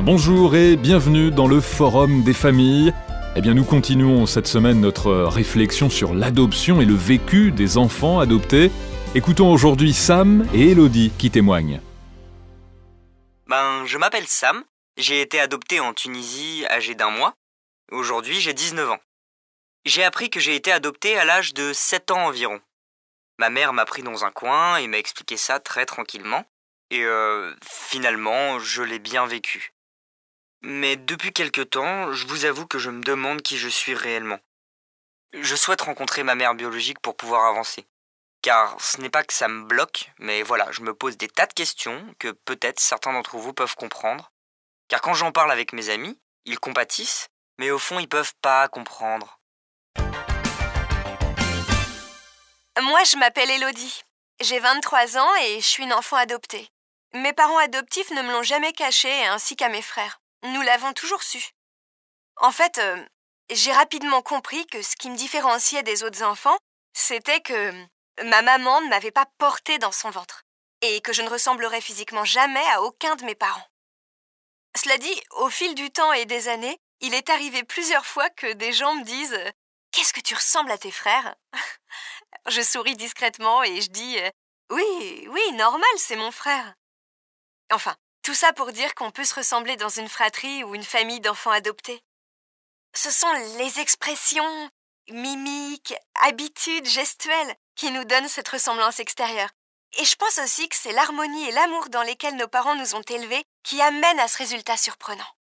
Bonjour et bienvenue dans le Forum des familles. Eh bien, nous continuons cette semaine notre réflexion sur l'adoption et le vécu des enfants adoptés. Écoutons aujourd'hui Sam et Elodie qui témoignent. Je m'appelle Sam, j'ai été adopté en Tunisie âgé d'1 mois. Aujourd'hui, j'ai 19 ans. J'ai appris que j'ai été adopté à l'âge de 7 ans environ. Ma mère m'a pris dans un coin et m'a expliqué ça très tranquillement. Et finalement, je l'ai bien vécu. Mais depuis quelque temps, je vous avoue que je me demande qui je suis réellement. Je souhaite rencontrer ma mère biologique pour pouvoir avancer. Car ce n'est pas que ça me bloque, mais voilà, je me pose des tas de questions que peut-être certains d'entre vous peuvent comprendre. Car quand j'en parle avec mes amis, ils compatissent, mais au fond, ils peuvent pas comprendre. Moi, je m'appelle Elodie. J'ai 23 ans et je suis une enfant adoptée. Mes parents adoptifs ne me l'ont jamais caché, ainsi qu'à mes frères. Nous l'avons toujours su. En fait, j'ai rapidement compris que ce qui me différenciait des autres enfants, c'était que ma maman ne m'avait pas portée dans son ventre et que je ne ressemblerais physiquement jamais à aucun de mes parents. Cela dit, au fil du temps et des années, il est arrivé plusieurs fois que des gens me disent « Qu'est-ce que tu ressembles à tes frères ?» Je souris discrètement et je dis « Oui, normal, c'est mon frère. » Enfin, tout ça pour dire qu'on peut se ressembler dans une fratrie ou une famille d'enfants adoptés. Ce sont les expressions, mimiques, habitudes, gestuelles qui nous donnent cette ressemblance extérieure. Et je pense aussi que c'est l'harmonie et l'amour dans lesquels nos parents nous ont élevés qui amènent à ce résultat surprenant.